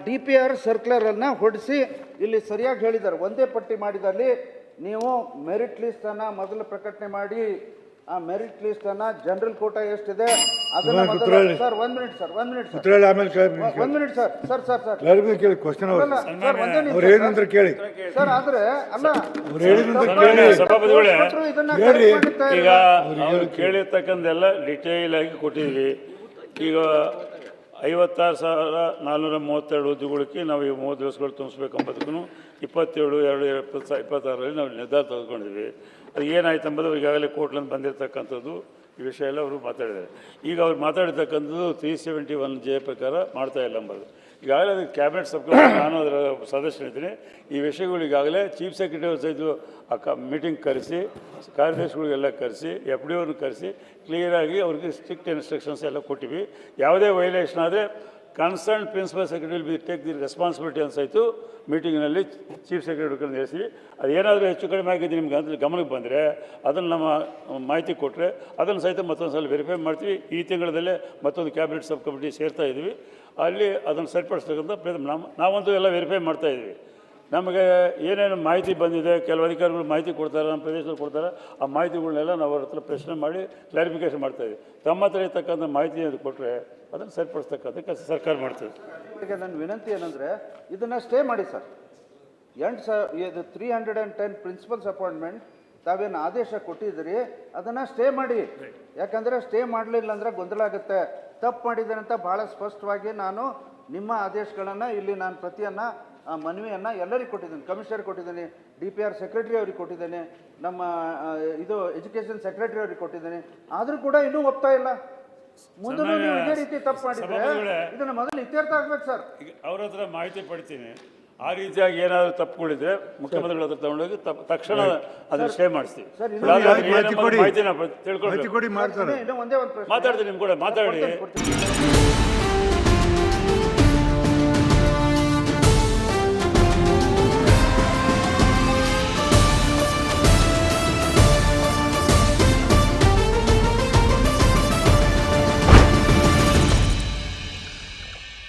DPR ಸರ್ಕ್ಯುಲರನ್ನು ಹೊಡಿಸಿ ಇಲ್ಲಿ ಸರಿಯಾಗಿ ಹೇಳಿದ್ದಾರೆ. ಒಂದೇ ಪಟ್ಟಿ ಮಾಡಿದಲ್ಲಿ ನೀವು ಮೆರಿಟ್ ಲಿಸ್ಟನ್ನು ಮೊದಲು ಪ್ರಕಟಣೆ ಮಾಡಿ ಆ ಮೆರಿಟ್ ಲಿಸ್ಟನ್ನು ಜನರಲ್ ಕೋಟಾ ಎಷ್ಟಿದೆ ಅದನ್ನು ಸರ್ ಒಂದು ಮಿನಿಟ್ ಸರ್ ಒಂದು ಮಿನಿಟ್ ಸರ್ ಆದರೆ ಅಲ್ಲ ಈಗ ಕೇಳಿರ್ತಕ್ಕಂಥೆಲ್ಲ ಡಿಟೇಲ್ ಆಗಿ ಕೊಟ್ಟಿದ್ವಿ. ಈಗ 56,432 ಹುದ್ದೆಗಳಿಗೆ ನಾವು ಈಗ 30 ದಿವಸಗಳು ತುಂಬಿಸ್ಬೇಕಂಬದಕ್ಕೂ 27/2/2026ರಲ್ಲಿ ನಾವು ನಿರ್ಧಾರ ತೆಗೆದುಕೊಂಡಿದ್ವಿ. ಅದು ಏನಾಯ್ತು ಎಂಬುದು ಈಗಾಗಲೇ ಕೋರ್ಟ್ಲಿಂದ ಬಂದಿರತಕ್ಕಂಥದ್ದು ಈ ವಿಷಯ ಎಲ್ಲ ಅವರು ಮಾತಾಡಿದ್ದಾರೆ. ಈಗ ಅವ್ರು ಮಾತಾಡಿರ್ತಕ್ಕಂಥದ್ದು 371J ಪ್ರಕಾರ ಮಾಡ್ತಾ ಇಲ್ಲ ಎಂಬುದು. ಈಗಾಗಲೇ ಅದಕ್ಕೆ ಕ್ಯಾಬಿನೆಟ್ ಸಬ್ ಕಮಿಟಿ ನಾನು ಅದರ ಸದಸ್ಯನಿದ್ದೀನಿ. ಈ ವಿಷಯಗಳು ಈಗಾಗಲೇ ಚೀಫ್ ಸೆಕ್ರೆಟರಿ ಅವ್ರ ಸಹಿತ ಮೀಟಿಂಗ್ ಕರೆಸಿ ಕಾರ್ಯದರ್ಶಿಗಳಿಗೆಲ್ಲ ಕರೆಸಿ FD ಅವ್ರನ್ನ ಕರೆಸಿ ಕ್ಲಿಯರಾಗಿ ಅವ್ರಿಗೆ ಸ್ಟ್ರಿಕ್ಟ್ ಇನ್ಸ್ಟ್ರಕ್ಷನ್ಸ್ ಎಲ್ಲ ಕೊಟ್ಟಿವಿ. ಯಾವುದೇ ವೈಲೇಷನ್ ಆದರೆ concern principal secretary will take the responsibility ಅನ್ಸಾಯಿತು ಮೀಟಿಂಗ್ನಲ್ಲಿ ಚೀಫ್ ಸೆಕ್ರೆಟರಿ ತಿಳಿಸಿ. ಅದೇನಾದರೂ ಹೆಚ್ಚು ಕಡಿಮೆ ಆಗಿದೆ ನಿಮ್ಗೆ ಅಂತ ಗಮನಕ್ಕೆ ಬಂದರೆ ಅದನ್ನು ನಮ್ಮ ಮಾಹಿತಿ ಕೊಟ್ಟರೆ ಅದನ್ನು ಸಹಿತ ಮತ್ತೊಂದು ಸಲ ವೆರಿಫೈ ಮಾಡ್ತೀವಿ. ಈ ತಿಂಗಳಲ್ಲೇ ಮತ್ತೊಂದು ಕ್ಯಾಬಿನೆಟ್ ಸಬ್ ಕಮಿಟಿ ಸೇರ್ತಾ ಇದ್ದೀವಿ. ಅಲ್ಲಿ ಅದನ್ನು ಸರಿಪಡಿಸ್ತಕ್ಕಂಥ ಪ್ರಯತ್ನ ನಾವಂತೂ ಎಲ್ಲ ವೆರಿಫೈ ಮಾಡ್ತಾಯಿದ್ವಿ. ನಮಗೆ ಏನೇನು ಮಾಹಿತಿ ಬಂದಿದೆ, ಕೆಲವು ಅಧಿಕಾರಿಗಳು ಮಾಹಿತಿ ಕೊಡ್ತಾರೆ, ನಮ್ಮ ಪ್ರದೇಶದಲ್ಲಿ ಕೊಡ್ತಾರೆ. ಆ ಮಾಹಿತಿಗಳನ್ನೆಲ್ಲ ನಾವು ಅವ್ರ ಹತ್ರ ಪ್ರಶ್ನೆ ಮಾಡಿ ಕ್ಲಾರಿಫಿಕೇಷನ್ ಮಾಡ್ತಾಯಿದ್ವಿ. ತಮ್ಮ ಹತ್ರ ಇರ್ತಕ್ಕಂಥ ಮಾಹಿತಿ ಕೊಟ್ಟರೆ ಅದನ್ನು ಸರಿಪಡಿಸ್ತಕ್ಕಂಥ ಕೆಲಸ ಸರ್ಕಾರ ಮಾಡ್ತದೆ. ನನ್ನ ವಿನಂತಿ ಏನಂದರೆ ಇದನ್ನು ಸ್ಟೇ ಮಾಡಿ ಸರ್. 310 ಪ್ರಿನ್ಸಿಪಲ್ಸ್ ಅಪಾಯಿಂಟ್ಮೆಂಟ್ ತಾವೇನು ಆದೇಶ ಕೊಟ್ಟಿದ್ದೀರಿ ಅದನ್ನು ಸ್ಟೇ ಮಾಡಿ. ಯಾಕಂದರೆ ಸ್ಟೇ ಮಾಡಲಿಲ್ಲ ಅಂದರೆ ಗೊಂದಲ ಆಗುತ್ತೆ. ತಪ್ಪು ಮಾಡಿದ್ದೇನೆ ಅಂತ ಭಾಳ ಸ್ಪಷ್ಟವಾಗಿ ನಾನು ನಿಮ್ಮ ಆದೇಶಗಳನ್ನು ಇಲ್ಲಿ ನಾನು ಪ್ರತಿಯನ್ನು ಮನವಿಯನ್ನು ಎಲ್ಲರಿಗೂ ಕೊಟ್ಟಿದ್ದೀನಿ. ಕಮಿಷನರ್ ಕೊಟ್ಟಿದ್ದೀನಿ, DPR ಸೆಕ್ರೆಟರಿ ಅವ್ರಿಗೆ ಕೊಟ್ಟಿದ್ದೇನೆ, ನಮ್ಮ ಇದು ಎಜುಕೇಷನ್ ಸೆಕ್ರೆಟರಿ ಅವ್ರಿಗೆ ಕೊಟ್ಟಿದ್ದೇನೆ. ಆದರೂ ಕೂಡ ಇನ್ನೂ ಒಪ್ತಾ ಇಲ್ಲ. ಮುಂದೆ ನೀವು ಇದೇ ರೀತಿ ತಪ್ಪು ಮಾಡಿದ್ರೆ ಇದನ್ನು ಮೊದಲು ಇತ್ಯರ್ಥ ಆಗ್ಬೇಕು ಸರ್. ಈಗ ಅವ್ರ ಹತ್ರ ಮಾಹಿತಿ ಪಡ್ತೀನಿ. ಆ ರೀತಿಯಾಗಿ ಏನಾದರೂ ತಪ್ಪುಗಳಿದ್ರೆ ಮುಖ್ಯಮಂತ್ರಿಗಳ ಹತ್ರ ತಗೊಂಡೋಗಿ ತಕ್ಷಣ ಅದನ್ನು ಸ್ಟೇ ಮಾಡಿಸ್ತೀವಿ. ಮಾಹಿತಿನ ತಿಳ್ಕೊಂಡು ಒಂದೇ ಒಂದು ಪ್ರಶ್ನೆ ಮಾತಾಡ್ತೀನಿ. ನಿಮ್ಮ ಕೂಡ ಮಾತಾಡಿ.